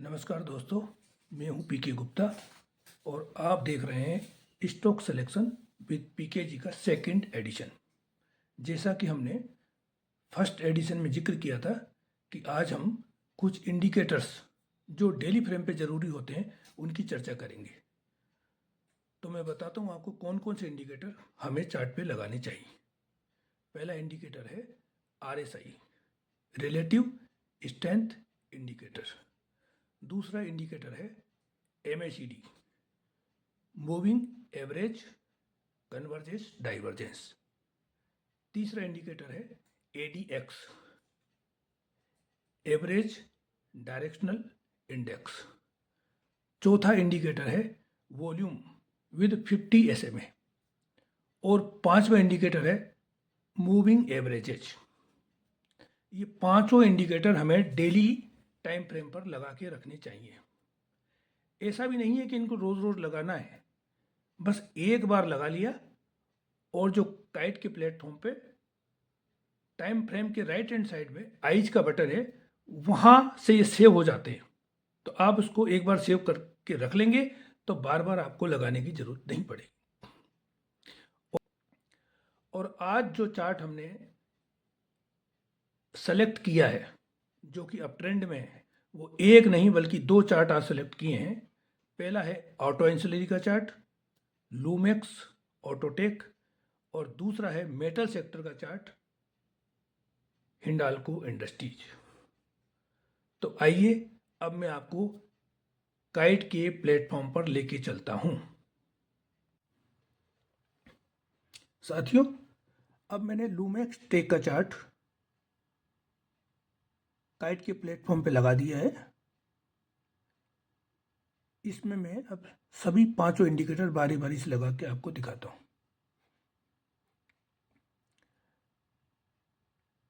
नमस्कार दोस्तों, मैं हूं पीके गुप्ता और आप देख रहे हैं स्टॉक सिलेक्शन विद पीके जी का सेकंड एडिशन। जैसा कि हमने फर्स्ट एडिशन में जिक्र किया था कि आज हम कुछ इंडिकेटर्स जो डेली फ्रेम पे ज़रूरी होते हैं उनकी चर्चा करेंगे। तो मैं बताता हूं आपको कौन कौन से इंडिकेटर हमें चार्ट पे लगाने चाहिए। पहला इंडिकेटर है RSI, रिलेटिव स्ट्रेंथ इंडिकेटर। दूसरा इंडिकेटर है MACD, moving average convergence divergence. तीसरा इंडिकेटर है ADX, एवरेज डायरेक्शनल इंडेक्स। चौथा इंडिकेटर है वॉल्यूम विद 50 SMA और पांचवा इंडिकेटर है मूविंग एवरेजेज। ये पांचों इंडिकेटर हमें डेली टाइम फ्रेम पर लगा के रखने चाहिए। ऐसा भी नहीं है कि इनको रोज़ रोज़ लगाना है, बस एक बार लगा लिया और जो काइट के प्लेटफॉर्म पे टाइम फ्रेम के राइट हैंड साइड में आइज का बटन है वहाँ से ये सेव हो जाते हैं। तो आप उसको एक बार सेव करके रख लेंगे तो बार बार आपको लगाने की ज़रूरत नहीं पड़ेगी। और आज जो चार्ट हमने सेलेक्ट किया है जो कि अप ट्रेंड में है, वो एक नहीं बल्कि दो चार्ट आज सेलेक्ट किए हैं। पहला है ऑटो एंसिलरी का चार्ट, लूमेक्स ऑटोटेक, और दूसरा है मेटल सेक्टर का चार्ट, हिंडाल्को इंडस्ट्रीज। तो आइए अब मैं आपको काइट के प्लेटफॉर्म पर लेके चलता हूं। साथियों, अब मैंने लूमेक्स टेक का चार्ट काइट के प्लेटफॉर्म पे लगा दिया है। इसमें मैं अब सभी पांचों इंडिकेटर बारी बारी से लगा के आपको दिखाता हूं।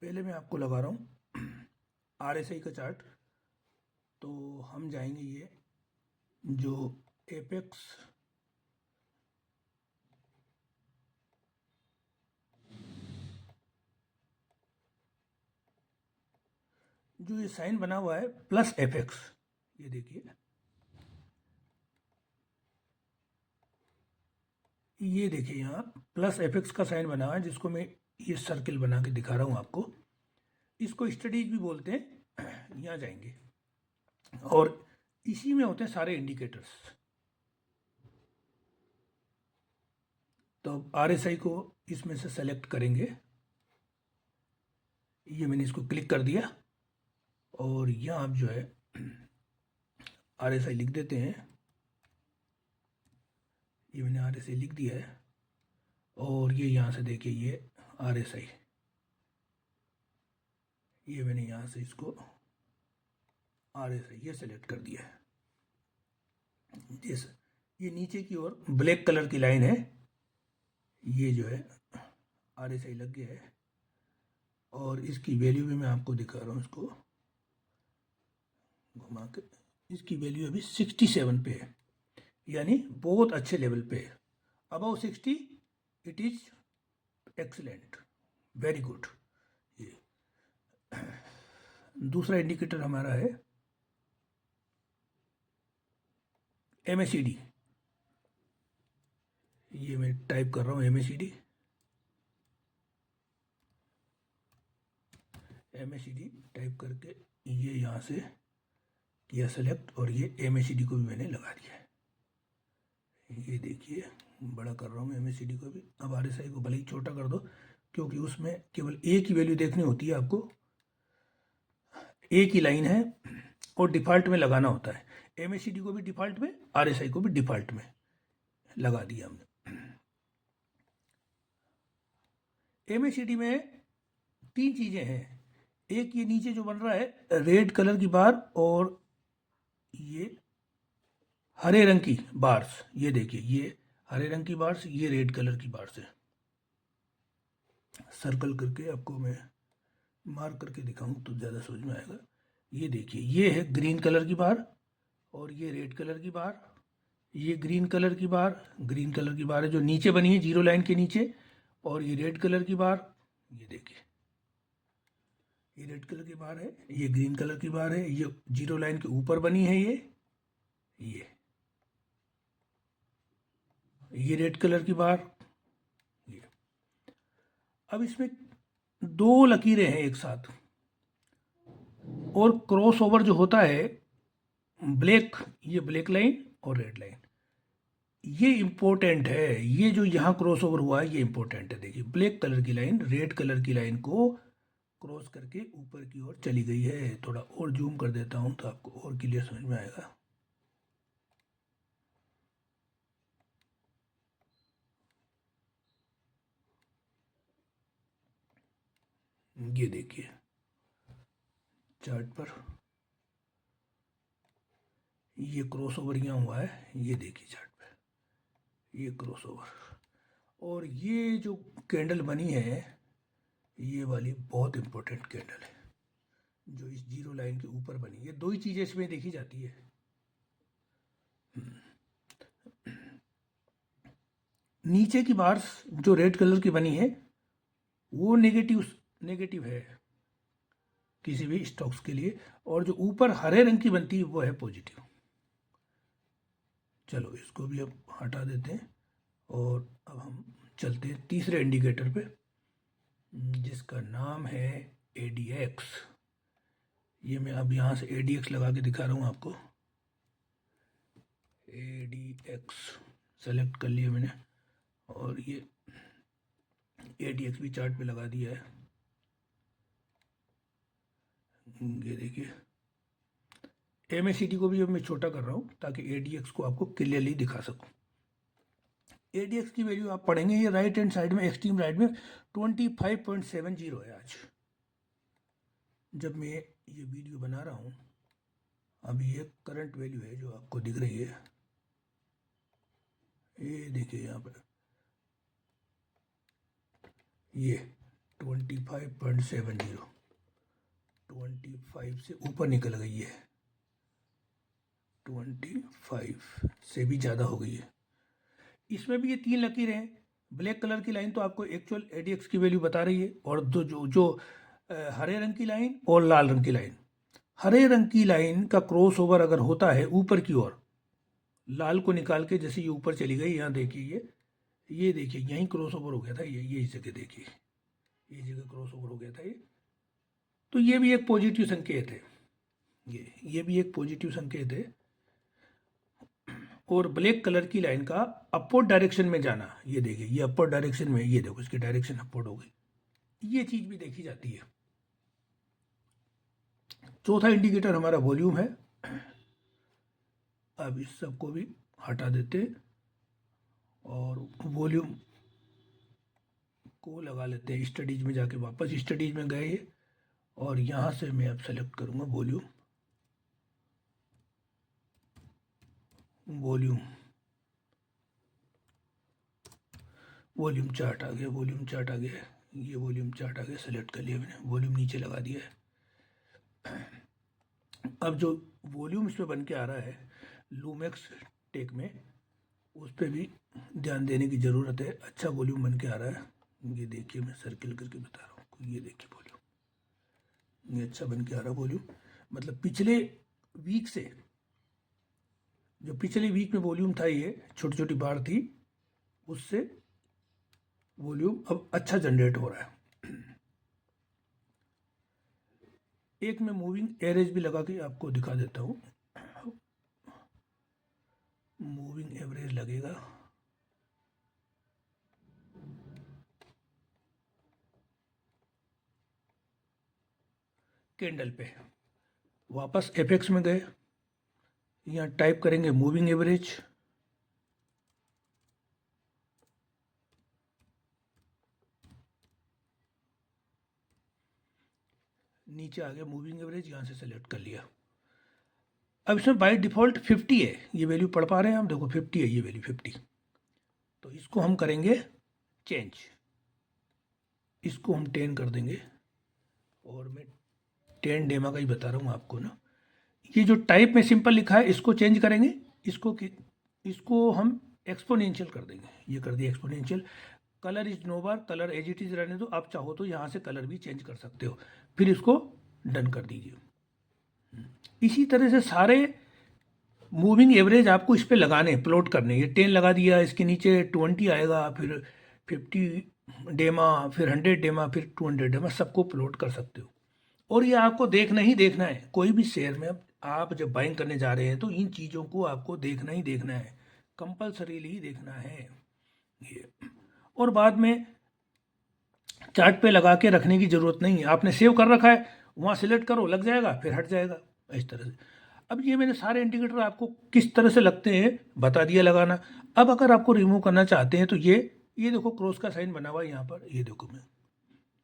पहले मैं आपको लगा रहा हूं RSI का चार्ट। तो हम जाएंगे ये जो एपेक्स जो ये साइन बना हुआ है प्लस एपेक्स, ये देखिए, ये देखिए यहाँ प्लस एपेक्स का साइन बना हुआ है जिसको मैं ये सर्किल बना के दिखा रहा हूँ आपको। इसको स्टडीज भी बोलते हैं। यहाँ जाएंगे और इसी में होते हैं सारे इंडिकेटर्स। तो अब RSI को इसमें से सेलेक्ट करेंगे। ये मैंने इसको क्लिक कर दिया और यहाँ आप जो है RSI लिख देते हैं। ये मैंने RSI लिख दिया है और ये यहाँ से देखिए ये RSI, ये मैंने यहाँ से इसको RSI ये सेलेक्ट कर दिया है। जैसे ये नीचे की ओर ब्लैक कलर की लाइन है, ये जो है RSI लग गया है और इसकी वैल्यू भी मैं आपको दिखा रहा हूँ। इसको घुमा के इसकी वैल्यू अभी 67 पे है, यानी बहुत अच्छे लेवल पे है। About 60 it is excellent, very good. ये दूसरा इंडिकेटर हमारा है MACD। ये मैं टाइप कर रहा हूँ MACD टाइप करके ये यहाँ से किया सेलेक्ट और ये MACD को भी मैंने लगा दिया है। ये देखिए बड़ा कर रहा हूँ मैं MACD को भी। अब RSI को भले ही छोटा कर दो क्योंकि उसमें केवल एक ही वैल्यू देखनी होती है आपको, एक ही लाइन है और डिफ़ॉल्ट में लगाना होता है। MACD को भी डिफ़ॉल्ट में, RSI को भी डिफ़ॉल्ट में लगा दिया हमने। MACD में तीन चीज़ें हैं। एक ये नीचे जो बन रहा है रेड कलर की बार और ये हरे रंग की बार्स, ये देखिए ये हरे रंग की बार्स, ये रेड कलर की बार्स है। सर्कल करके आपको मैं मार्क करके दिखाऊं तो ज़्यादा समझ में आएगा। ये देखिए ये है ग्रीन कलर की बार और ये रेड कलर की बार, ये ग्रीन कलर की बार है जो नीचे बनी है जीरो लाइन के नीचे, और ये रेड कलर की बार, ये देखिए ये रेड कलर की बार है, ये ग्रीन कलर की बार है, ये जीरो लाइन के ऊपर बनी है, ये रेड कलर की बार, ये। अब इसमें दो लकीरें हैं एक साथ, और क्रॉस ओवर जो होता है ब्लैक, ये ब्लैक लाइन और रेड लाइन, ये इंपॉर्टेंट है। ये जो यहाँ क्रॉस ओवर हुआ है ये इंपॉर्टेंट है। देखिए ब्लैक कलर की लाइन रेड कलर की लाइन को क्रॉस करके ऊपर की ओर चली गई है। थोड़ा और जूम कर देता हूँ तो आपको और क्लियर समझ में आएगा। ये देखिए चार्ट पर ये क्रॉस ओवर यहाँ हुआ है, ये देखिए चार्ट पर ये क्रॉस ओवर, और ये जो कैंडल बनी है ये वाली बहुत इंपॉर्टेंट कैंडल है जो इस जीरो लाइन के ऊपर बनी। ये दो ही चीज़ें इसमें देखी जाती है। नीचे की बार्स जो रेड कलर की बनी है वो नेगेटिव है किसी भी स्टॉक्स के लिए, और जो ऊपर हरे रंग की बनती है वो है पॉजिटिव। चलो इसको भी अब हटा देते हैं और अब हम चलते हैं तीसरे इंडिकेटर पे जिसका नाम है ADX। ये मैं अब यहाँ से ADX लगा के दिखा रहा हूँ आपको। ADX सेलेक्ट कर लिया मैंने और ये ADX भी चार्ट पे लगा दिया है। ये देखिए MACD को भी अब मैं छोटा कर रहा हूँ ताकि ADX को आपको क्लियरली दिखा सकूँ। ADX की वैल्यू आप पढ़ेंगे, ये राइट हैंड साइड में एक्सट्रीम राइट में 25.70 है आज जब मैं ये वीडियो बना रहा हूँ। अभी ये करंट वैल्यू है जो आपको दिख रही है, ये देखिए यहाँ पर ये 25.70, 25 से ऊपर निकल गई है, 25 से भी ज़्यादा हो गई है। इसमें भी ये तीन लकीरें हैं। ब्लैक कलर की लाइन तो आपको एक्चुअल ADX की वैल्यू बता रही है, और जो हरे रंग की लाइन और लाल रंग की लाइन, हरे रंग की लाइन का क्रॉस ओवर अगर होता है ऊपर की ओर, लाल को निकाल के जैसे ये ऊपर चली गई, यहाँ देखिए ये देखिए यहीं क्रॉस ओवर हो गया था, ये इस जगह देखिए ये जगह क्रॉस ओवर हो गया था ये, तो ये भी एक पॉजिटिव संकेत है। ये भी एक पॉजिटिव संकेत है। और ब्लैक कलर की लाइन का अपवर्ड डायरेक्शन में जाना, ये देखिए ये अपवर्ड डायरेक्शन में, ये देखो इसकी डायरेक्शन अपवर्ड हो गई, ये चीज भी देखी जाती है। चौथा इंडिकेटर हमारा वॉल्यूम है। अब इस सबको भी हटा देते और वॉल्यूम को लगा लेते हैं। स्टडीज में जाके वापस स्टडीज में गए और यहाँ से मैं अब सेलेक्ट करूँगा वॉल्यूम चार्ट आ गया, ये वॉल्यूम चार्ट आ गया, सेलेक्ट कर लिया मैंने, वॉल्यूम नीचे लगा दिया है। अब जो वॉल्यूम इसमें बन के आ रहा है लूमेक्स टेक में, उस पर भी ध्यान देने की ज़रूरत है। अच्छा वॉल्यूम बन के आ रहा है, ये देखिए मैं सर्किल करके बता रहा हूँ, ये देखिए वॉल्यूम ये अच्छा बन के आ रहा है वॉल्यूम। मतलब पिछले वीक से, जो पिछले वीक में वॉल्यूम था ये छोटी छोटी बार थी, उससे वॉल्यूम अब अच्छा जनरेट हो रहा है। एक मैं मूविंग एवरेज भी लगा के आपको दिखा देता हूँ। मूविंग एवरेज लगेगा, कैंडल पे वापस एपेक्स में गए, यहाँ टाइप करेंगे मूविंग एवरेज, नीचे आ गया मूविंग एवरेज, यहाँ से सेलेक्ट कर लिया। अब इसमें बाय डिफ़ॉल्ट 50 है, ये वैल्यू पढ़ पा रहे हैं हम, देखो 50 है ये वैल्यू 50, तो इसको हम करेंगे चेंज, इसको हम 10 कर देंगे। और मैं 10 डेमा का ही बता रहा हूँ आपको ना। ये जो टाइप में सिंपल लिखा है इसको चेंज करेंगे, इसको हम एक्सपोनेंशियल कर देंगे, ये कर दिया exponential. Colour is no bar, colour as it is रहने दो, आप चाहो तो यहाँ से कलर भी चेंज कर सकते हो। फिर इसको डन कर दीजिए। इसी तरह से सारे मूविंग एवरेज आपको इस पे लगाने, प्लॉट करने। ये 10 लगा दिया, इसके नीचे 20 आएगा, फिर 50 डेमा, फिर 100 डेमा, फिर 200 डेमा, सबको प्लॉट कर सकते हो। और ये आपको देखना ही देखना है। कोई भी शेयर में आप जब बाइंग करने जा रहे हैं तो इन चीज़ों को आपको देखना ही देखना है, कंपल्सरीली ही देखना है ये। और बाद में चार्ट पे लगा के रखने की ज़रूरत नहीं है, आपने सेव कर रखा है, वहाँ सिलेक्ट करो, लग जाएगा, फिर हट जाएगा इस तरह से। अब ये मैंने सारे इंडिकेटर आपको किस तरह से लगते हैं बता दिया लगाना। अब अगर आपको रिमूव करना चाहते हैं तो ये देखो क्रॉस का साइन बना हुआ है यहाँ पर, ये देखो मैं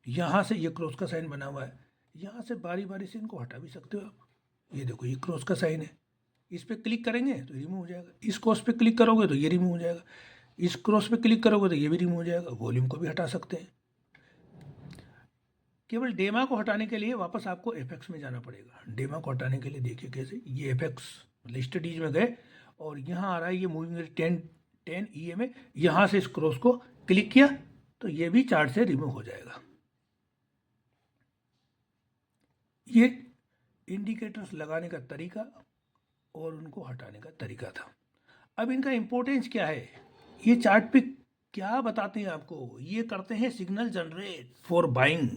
यहाँ से ये क्रॉस का साइन बना हुआ है, यहाँ से बारी बारी से इनको हटा भी सकते हो आप। ये देखो ये क्रॉस का साइन है, इस पर क्लिक करेंगे तो रिमूव हो जाएगा, इस क्रॉस पे क्लिक करोगे तो ये रिमूव हो जाएगा, इस क्रॉस पे क्लिक करोगे तो ये भी रिमूव हो जाएगा। वॉल्यूम को भी हटा सकते हैं। केवल डेमा को हटाने के लिए वापस आपको एफएक्स में जाना पड़ेगा। डेमा को हटाने के लिए देखिए कैसे, ये एफएक्स लिस्टेड में गए और यहाँ आ रहा है ये मूविंग 10 EM में, यहाँ से इस क्रॉस को क्लिक किया तो ये भी चार्ट से रिमूव हो जाएगा। ये इंडिकेटर्स लगाने का तरीका और उनको हटाने का तरीका था। अब इनका इंपॉर्टेंस क्या है, ये चार्ट पे क्या बताते हैं आपको, ये करते हैं सिग्नल जनरेट फॉर बाइंग।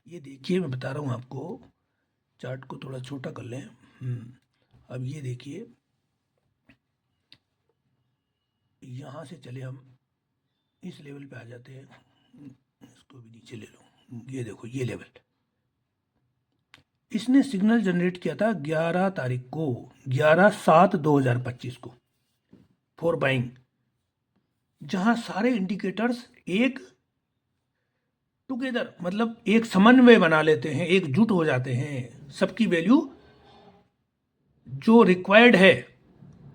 ये देखिए मैं बता रहा हूँ आपको, चार्ट को थोड़ा छोटा कर लें। अब ये देखिए, यहाँ से चले हम इस लेवल पे आ जाते हैं, इसको भी नीचे ले लो, ये देखो ये लेवल। इसने सिग्नल जनरेट किया था 11 तारीख को, 11/7/2025 को, फॉर बाइंग, जहां सारे इंडिकेटर्स एक टुगेदर, मतलब एक समन्वय बना लेते हैं, एकजुट हो जाते हैं, सबकी वैल्यू जो रिक्वायर्ड है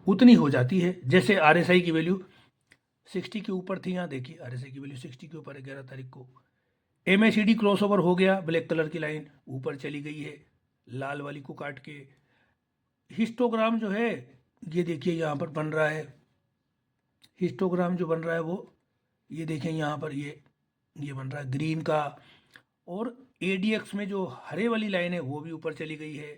उतनी हो जाती है। जैसे RSI की वैल्यू 60 के ऊपर थी, यहाँ देखिए RSI की वैल्यू 60 के ऊपर है 11 तारीख को। MACD क्रॉसओवर हो गया, ब्लैक कलर की लाइन ऊपर चली गई है लाल वाली को काट के। हिस्टोग्राम जो है ये देखिए यहाँ पर बन रहा है, हिस्टोग्राम जो बन रहा है वो ये देखें यहाँ पर ये बन रहा है ग्रीन का। और ADX में जो हरे वाली लाइन है वो भी ऊपर चली गई है।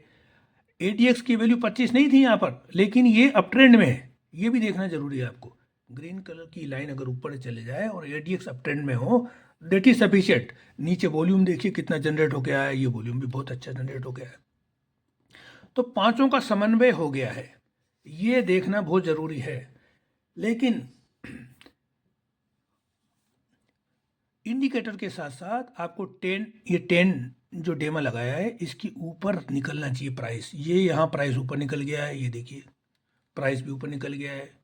ADX की वैल्यू 25 नहीं थी यहाँ पर, लेकिन ये अप ट्रेंड में है, ये भी देखना जरूरी है आपको। ग्रीन कलर की लाइन अगर ऊपर चले जाए और ADX अप ट्रेंड में हो, दैट इज सफिशिएंट। नीचे वॉल्यूम देखिए कितना जनरेट हो गया है, ये वॉल्यूम भी बहुत अच्छा जनरेट हो गया है। तो पांचों का समन्वय हो गया है, ये देखना बहुत जरूरी है। लेकिन इंडिकेटर के साथ साथ आपको 10 जो डेमा लगाया है इसकी ऊपर निकलना चाहिए प्राइस। ये यहाँ प्राइस ऊपर निकल गया है, ये देखिए प्राइस भी ऊपर निकल गया है।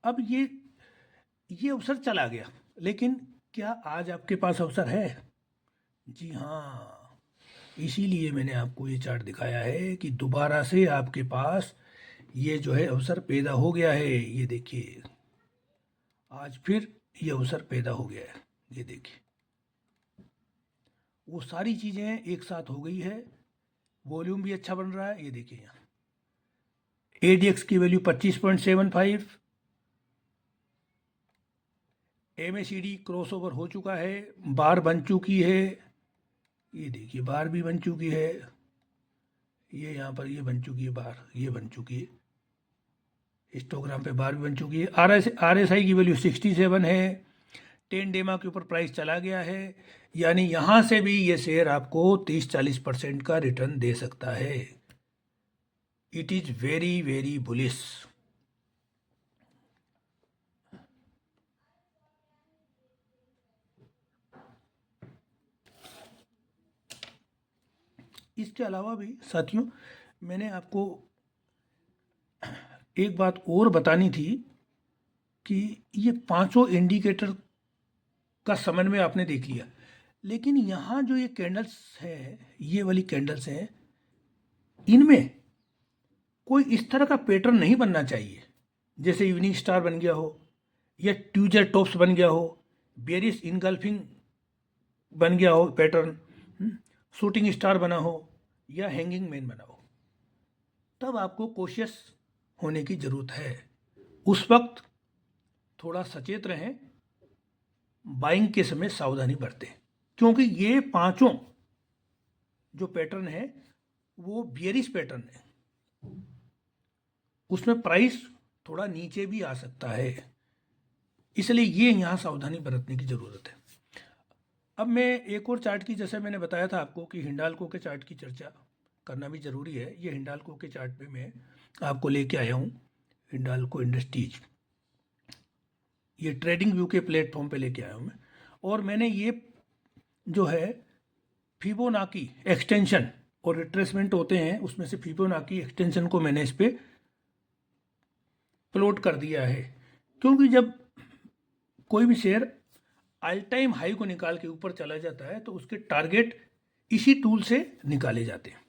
अब ये अवसर चला गया, लेकिन क्या आज आपके पास अवसर है? जी हाँ, इसीलिए मैंने आपको ये चार्ट दिखाया है कि दोबारा से आपके पास ये जो है अवसर पैदा हो गया है। ये देखिए आज फिर ये अवसर पैदा हो गया है, ये देखिए वो सारी चीज़ें एक साथ हो गई है। वॉल्यूम भी अच्छा बन रहा है, ये देखिए यहाँ ADX की वैल्यू 25.75, MACD क्रॉसओवर हो चुका है, बार बन चुकी है, ये देखिए बार भी बन चुकी है, ये यहाँ पर ये बन चुकी है बार, ये बन चुकी है, हिस्टोग्राम पे बार भी बन चुकी है। RSI की वैल्यू 67 है, 10 डेमा के ऊपर प्राइस चला गया है, यानी यहाँ से भी ये शेयर आपको 30-40% का रिटर्न दे सकता है। It is very very bullish. इसके अलावा भी साथियों मैंने आपको एक बात और बतानी थी कि ये पांचों इंडिकेटर का समन्वय आपने देख लिया, लेकिन यहाँ जो ये कैंडल्स है, ये वाली कैंडल्स हैं, इनमें कोई इस तरह का पैटर्न नहीं बनना चाहिए जैसे इवनिंग स्टार बन गया हो, या ट्यूजर टॉप्स बन गया हो, बेरिस इनगल्फिंग बन गया हो पैटर्न, शूटिंग स्टार बना हो, या हैंगिंग मैन बना हो। तब आपको कॉशियस होने की ज़रूरत है। उस वक्त थोड़ा सचेत रहें बाइंग के समय सावधानी बरतें, क्योंकि ये पांचों जो पैटर्न है वो बियरिश पैटर्न है, उसमें प्राइस थोड़ा नीचे भी आ सकता है, इसलिए ये यहाँ सावधानी बरतने की ज़रूरत है। अब मैं एक और चार्ट की, जैसे मैंने बताया था आपको कि हिंडाल्को के चार्ट की चर्चा करना भी ज़रूरी है। ये हिंडाल्को के चार्ट पे मैं आपको लेके आया हूँ, हिंडाल्को इंडस्ट्रीज, ये ट्रेडिंग व्यू के प्लेटफॉर्म पे लेके आया हूँ मैं। और मैंने ये जो है फिबोनाकी एक्सटेंशन और रिट्रेसमेंट होते हैं, उसमें से फिबोनाकी एक्सटेंशन को मैंने इस पर प्लॉट कर दिया है, क्योंकि जब कोई भी शेयर ऑल टाइम हाई को निकाल के ऊपर चला जाता है तो उसके टारगेट इसी टूल से निकाले जाते हैं।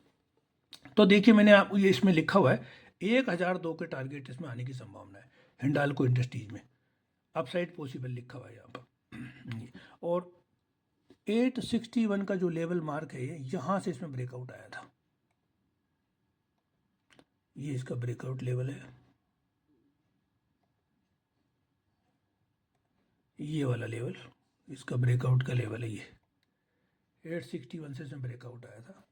तो देखिए मैंने आपको ये इसमें लिखा हुआ है 1002 के टारगेट इसमें आने की संभावना है हिंडाल्को इंडस्ट्रीज में, अपसाइड पॉसिबल लिखा हुआ है यहाँ पर। और 861 का जो लेवल मार्क है यहाँ से इसमें ब्रेकआउट आया था, ये इसका ब्रेकआउट लेवल है, ये वाला लेवल इसका ब्रेकआउट का लेवल है, ये 861 से इसमें ब्रेकआउट आया था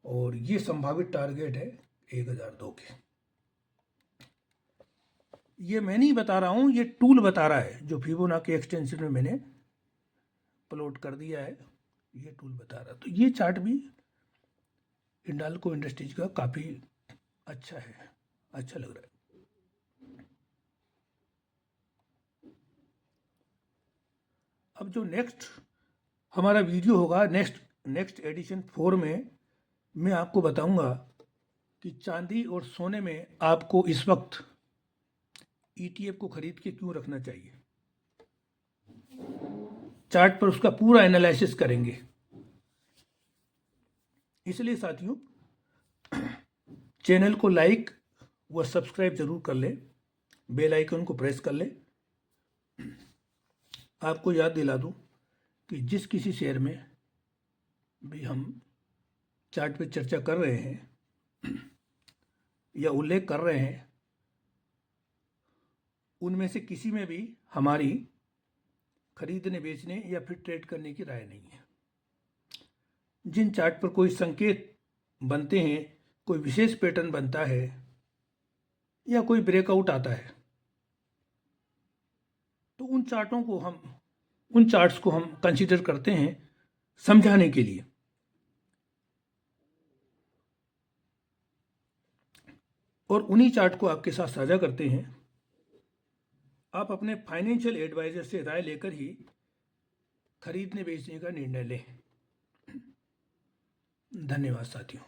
और ये संभावित टारगेट है 1002 के। ये मैं नहीं बता रहा हूँ, ये टूल बता रहा है, जो फिबोनाची एक्सटेंशन में मैंने प्लॉट कर दिया है, ये टूल बता रहा है। तो ये चार्ट भी हिंडाल्को इंडस्ट्रीज का काफ़ी अच्छा है, अच्छा लग रहा है। अब जो नेक्स्ट हमारा वीडियो होगा, नेक्स्ट एडिशन 4 में मैं आपको बताऊंगा कि चांदी और सोने में आपको इस वक्त ETF को खरीद के क्यों रखना चाहिए। चार्ट पर उसका पूरा एनालिसिस करेंगे। इसलिए साथियों चैनल को लाइक व सब्सक्राइब जरूर कर लें, बेल आइकन को प्रेस कर लें। आपको याद दिला दूं कि जिस किसी शेयर में भी हम चार्ट पे चर्चा कर रहे हैं या उल्लेख कर रहे हैं, उनमें से किसी में भी हमारी खरीदने बेचने या फिर ट्रेड करने की राय नहीं है। जिन चार्ट पर कोई संकेत बनते हैं, कोई विशेष पैटर्न बनता है या कोई ब्रेकआउट आता है, तो उन चार्ट्स को हम कंसीडर करते हैं समझाने के लिए, और उन्हीं चार्ट को आपके साथ साझा करते हैं। आप अपने फाइनेंशियल एडवाइजर से राय लेकर ही खरीदने बेचने का निर्णय लें। धन्यवाद साथियों।